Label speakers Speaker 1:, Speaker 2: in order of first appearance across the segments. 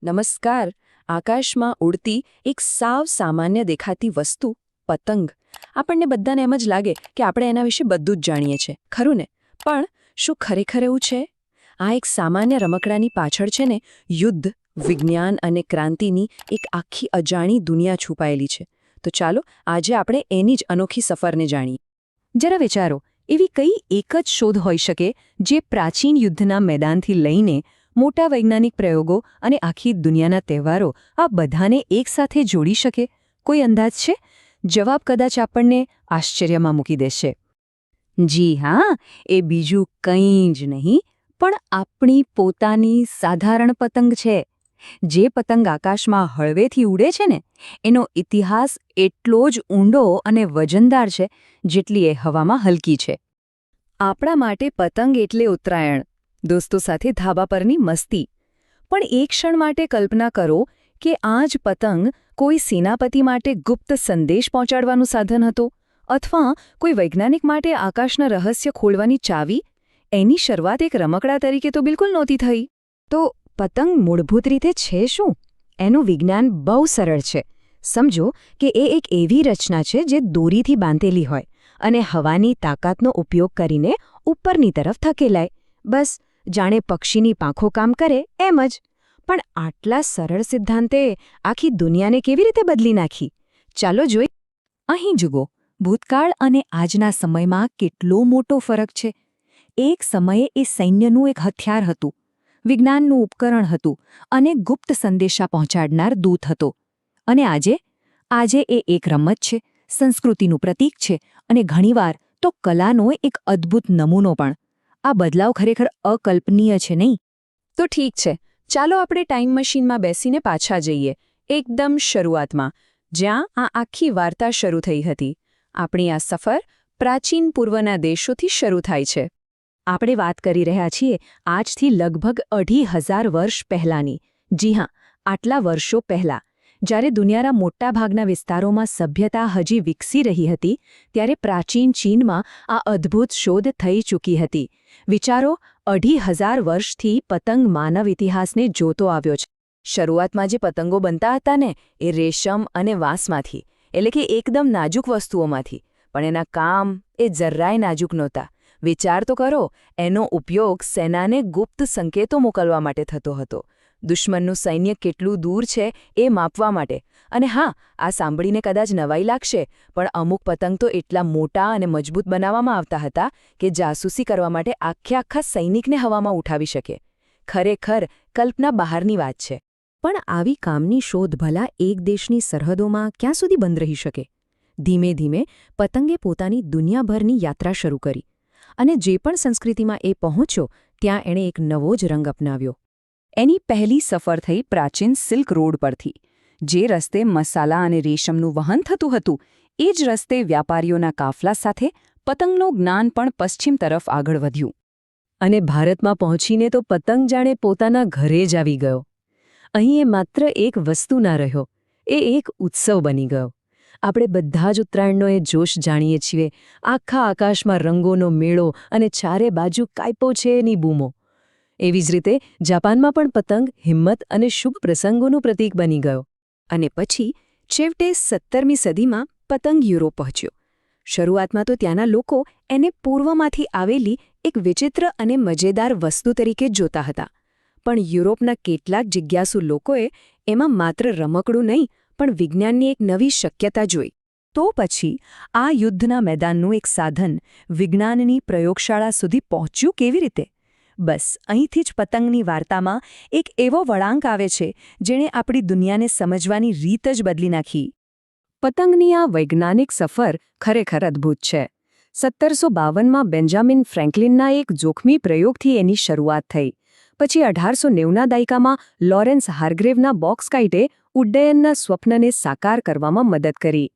Speaker 1: નમસ્કાર. આકાશમાં ઉડતી એક સાવ સામાન્ય દેખાતી વસ્તુ પતંગ. આપણને બધાને એમ જ લાગે કે આપણે એના વિશે બધું જ જાણીએ છીએ, ખરું ને? પણ શું ખરેખર એવું છે? આ એક સામાન્ય રમકડાની પાછળ છે ને યુદ્ધ, વિજ્ઞાન અને ક્રાંતિની એક આખી અજાણી દુનિયા છુપાયેલી છે. તો ચાલો આજે આપણે એની જ અનોખી સફરને જાણીએ.
Speaker 2: જરા વિચારો, એવી કઈ એક જ શોધ હોઈ શકે જે પ્રાચીન યુદ્ધના મેદાનથી લઈને મોટા વૈજ્ઞાનિક પ્રયોગો અને આખી દુનિયાના તહેવારો આ બધાને એકસાથે જોડી શકે? કોઈ અંદાજ છે? જવાબ કદાચ આપણને આશ્ચર્યમાં મૂકી દેશે. જી હા, એ બીજું કંઈ જ નહીં પણ આપણી પોતાની સાધારણ પતંગ છે. જે પતંગ આકાશમાં હળવેથી ઉડે છે ને, એનો ઇતિહાસ એટલો જ ઊંડો અને વજનદાર છે જેટલી એ હવામાં હલકી છે. આપણા માટે પતંગ એટલે ઉત્તરાયણ, દોસ્તો સાથે ધાબા પરની મસ્તી. પણ એક ક્ષણ માટે કલ્પના કરો કે આ જ પતંગ કોઈ સેનાપતિ માટે ગુપ્ત સંદેશ પહોંચાડવાનું સાધન હતો, અથવા કોઈ વૈજ્ઞાનિક માટે આકાશના રહસ્ય ખોલવાની ચાવી. એની શરૂઆત એક રમકડા તરીકે તો બિલકુલ નહોતી થઈ. તો પતંગ મૂળભૂત રીતે છે શું? એનું વિજ્ઞાન બહુ સરળ છે. સમજો કે એ એક એવી રચના છે જે દોરીથી બાંધેલી હોય અને હવાની તાકાતનો ઉપયોગ કરીને ઉપરની તરફ ધકેલાય. બસ જાણે પક્ષીની પાંખો કામ કરે એમ જ. પણ આટલા સરળ સિદ્ધાંતે આખી દુનિયાને કેવી રીતે બદલી નાખી? ચાલો જોઈ. અહીં જુઓ, ભૂતકાળ અને આજના સમયમાં કેટલો મોટો ફરક છે. એક સમયે એ સૈન્યનું એક હથિયાર હતું, વિજ્ઞાનનું ઉપકરણ હતું અને ગુપ્ત સંદેશા પહોંચાડનાર દૂત હતો. અને આજે એ એક રમત છે, સંસ્કૃતિનું પ્રતીક છે અને ઘણીવાર તો કલાનો એક અદ્ભુત નમૂનો પણ. આ બદલાવ ખરેખર અકલ્પનીય છે, નહીં?
Speaker 1: તો ઠીક છે, ચાલો આપણે ટાઈમ મશીનમાં બેસીને પાછા જઈએ, એકદમ શરૂઆતમાં, જ્યાં આ આખી વાર્તા શરૂ થઈ હતી. આપણી આ સફર પ્રાચીન પૂર્વના દેશોથી શરૂ થાય છે.
Speaker 2: આપણે વાત કરી રહ્યા છીએ આજથી લગભગ 2,500 વર્ષ પહેલાંની. જી હા, આટલા વર્ષો પહેલાં, જ્યારે દુનિયાના મોટાભાગના વિસ્તારોમાં સભ્યતા હજી વિકસી રહી હતી, ત્યારે પ્રાચીન ચીનમાં આ અદ્ભુત શોધ થઈ ચૂકી હતી. વિચારો, 2,500 વર્ષથી પતંગ માનવ ઇતિહાસને જોતો આવ્યો છે.
Speaker 1: શરૂઆતમાં જે પતંગો બનતા હતા ને, એ રેશમ અને વાંસમાંથી, એટલે કે એકદમ નાજુક વસ્તુઓમાંથી. પણ એના કામ એ જરાય નાજુક નહોતા. વિચાર તો કરો, એનો ઉપયોગ સેનાને ગુપ્ત સંકેતો મોકલવા માટે થતો હતો, દુશ્મનનું સૈન્ય કેટલું દૂર છે એ માપવા માટે. અને હા, આ સાંભળીને કદાચ નવાઈ લાગશે, પણ અમુક પતંગ તો એટલા મોટા અને મજબૂત બનાવવામાં આવતા હતા કે જાસૂસી કરવા માટે આખા સૈનિકને હવામાં ઉઠાવી શકે. ખરેખર કલ્પના બહારની વાત છે.
Speaker 2: પણ આવી કામની શોધ ભલા એક દેશની સરહદોમાં ક્યાં સુધી બંધ રહી શકે? ધીમે ધીમે પતંગે પોતાની દુનિયાભરની યાત્રા શરૂ કરી. અને જે પણ સંસ્કૃતિમાં એ પહોંચ્યો, ત્યાં એણે એક નવો જ રંગ અપનાવ્યો. એની પહેલી સફર થઈ પ્રાચીન સિલ્ક રોડ પરથી. જે રસ્તે મસાલા અને રેશમનું વહન થતું હતું, એ જ રસ્તે વ્યાપારીઓના કાફલા સાથે પતંગનું જ્ઞાન પણ પશ્ચિમ તરફ આગળ વધ્યું. અને ભારતમાં પહોંચીને તો પતંગ જાણે પોતાના ઘરે જ આવી ગયો. અહીં એ માત્ર એક વસ્તુ ના રહ્યો, એ એક ઉત્સવ બની ગયો. આપણે બધા જ ઉત્તરાયણનો એ જોશ જાણીએ છીએ, આખા આકાશમાં રંગોનો મેળો અને ચારે બાજુ કાપ્યો છે એની બૂમો. એવી જ રીતે જાપાનમાં પણ પતંગ હિંમત અને શુભ પ્રસંગોનું પ્રતીક બની ગયો. અને પછી છેવટે 17મી સદીમાં પતંગ યુરોપ પહોંચ્યો. શરૂઆતમાં તો ત્યાંના લોકો એને પૂર્વમાંથી આવેલી એક વિચિત્ર અને મજેદાર વસ્તુ તરીકે જોતા હતા. પણ યુરોપના કેટલાક જિજ્ઞાસુ લોકોએ એમાં માત્ર રમકડું નહીં, પણ વિજ્ઞાનની એક નવી શક્યતા જોઈ. તો પછી આ યુદ્ધના મેદાનનું એક સાધન વિજ્ઞાનની પ્રયોગશાળા સુધી પહોંચ્યું કેવી રીતે? બસ અહીંથી જ પતંગની વાર્તામાં એક એવો વળાંક આવે છે જેણે આપણી દુનિયાને સમજવાની રીત જ બદલી નાખી. પતંગની આ વૈજ્ઞાનિક સફર ખરેખર અદ્ભુત છે. 1752માં બેન્જામિન ફ્રેન્કલિનના એક જોખમી પ્રયોગથી એની શરૂઆત થઈ. પછી 1890ના દાયકામાં લોરેન્સ હાર્ગ્રેવના બોક્સકાઇટે ઉડ્ડયનના સ્વપ્નને સાકાર કરવામાં મદદ કરી.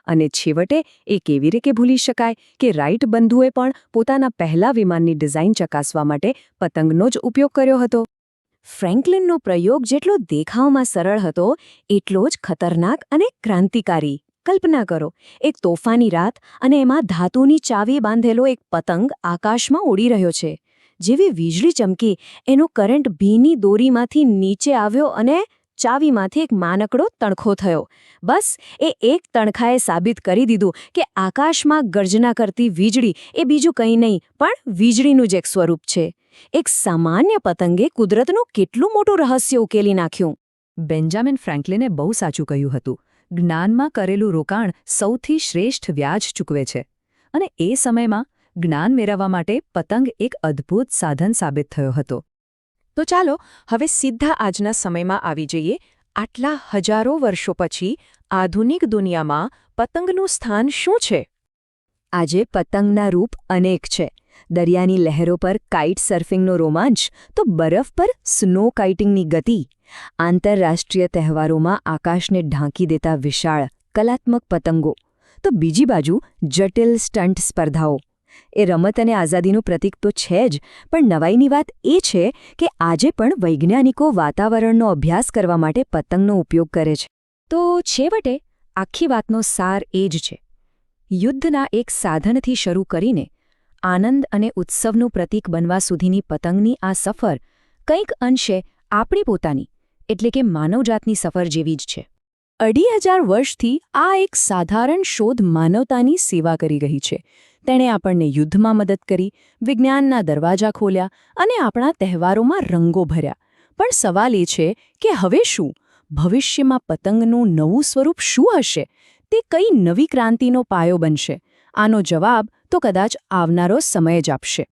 Speaker 2: અને છેવટે એ કેવી રીતે ભૂલી શકાય કે રાઇટ બંધુએ પણ પોતાના પહેલા વિમાનની ડિઝાઇન ચકાસવા માટે પતંગનો જ ઉપયોગ કર્યો હતો. ફ્રેન્કલિનનો પ્રયોગ જેટલો દેખાવમાં સરળ હતો, એટલો જ ખતરનાક અને ક્રાંતિકારી. કલ્પના કરો, એક તોફાની રાત અને એમાં ધાતુની ચાવી બાંધેલો એક પતંગ આકાશમાં ઉડી રહ્યો છે. જેવી વીજળી ચમકી, એનો કરંટ ભીની દોરીમાંથી નીચે આવ્યો અને ચાવીમાંથી એક નાનકડો તણખો થયો. બસ એ એક તણખાએ સાબિત કરી દીધું કે આકાશમાં ગર્જના કરતી વીજળી એ બીજું કંઈ નહીં પણ વીજળીનું જ એક સ્વરૂપ છે. એક સામાન્ય પતંગે કુદરતનું કેટલું મોટું રહસ્ય ઉકેલી નાખ્યું.
Speaker 1: બેન્જામિન ફ્રેન્કલિને બહુ સાચું કહ્યું હતું. જ્ઞાનમાં કરેલું રોકાણ સૌથી શ્રેષ્ઠ વ્યાજ ચૂકવે છે. અને એ સમયમાં જ્ઞાન મેળવવા માટે પતંગ એક અદ્ભુત સાધન સાબિત થયો હતો.
Speaker 3: તો ચાલો હવે સીધા આજના સમયમાં આવી જઈએ. આટલા હજારો વર્ષો પછી આધુનિક દુનિયામાં પતંગનું સ્થાન શું છે?
Speaker 2: આજે પતંગના રૂપ અનેક છે. દરિયાની લહેરો પર કાઇટ સર્ફિંગનો રોમાંચ, તો બરફ પર સ્નો કાઇટિંગની ગતિ. આંતરરાષ્ટ્રીય તહેવારોમાં આકાશને ઢાંકી દેતા વિશાળ કલાત્મક પતંગો. તો બીજી બાજુ જટિલ સ્ટન્ટ સ્પર્ધાઓ. એ રમત અને આઝાદીનું પ્રતીક તો છે જ, પણ નવાઈની વાત એ છે કે આજે પણ વૈજ્ઞાનિકો વાતાવરણનો અભ્યાસ કરવા માટે પતંગનો ઉપયોગ કરે છે. તો છેવટે આખી વાતનો સાર એ જ છે. યુદ્ધના એક સાધનથી શરૂ કરીને આનંદ અને ઉત્સવનું પ્રતીક બનવા સુધીની પતંગની આ સફર કંઈક અંશે આપણી પોતાની એટલે કે માનવજાતની સફર જેવી જ છે. 2500 વર્ષથી આ એક સાધારણ શોધ માનવતાની સેવા કરી રહી છે. તેણે આપણને યુદ્ધમાં મદદ કરી, વિજ્ઞાનના દરવાજા ખોલ્યા અને આપણા તહેવારોમાં રંગો ભર્યા. પણ સવાલ એ છે કે હવે શું? ભવિષ્યમાં પતંગનું નવું સ્વરૂપ શું હશે? તે કઈ નવી ક્રાંતિનો પાયો બનશે? આનો જવાબ તો કદાચ આવનારો સમય જ આપશે.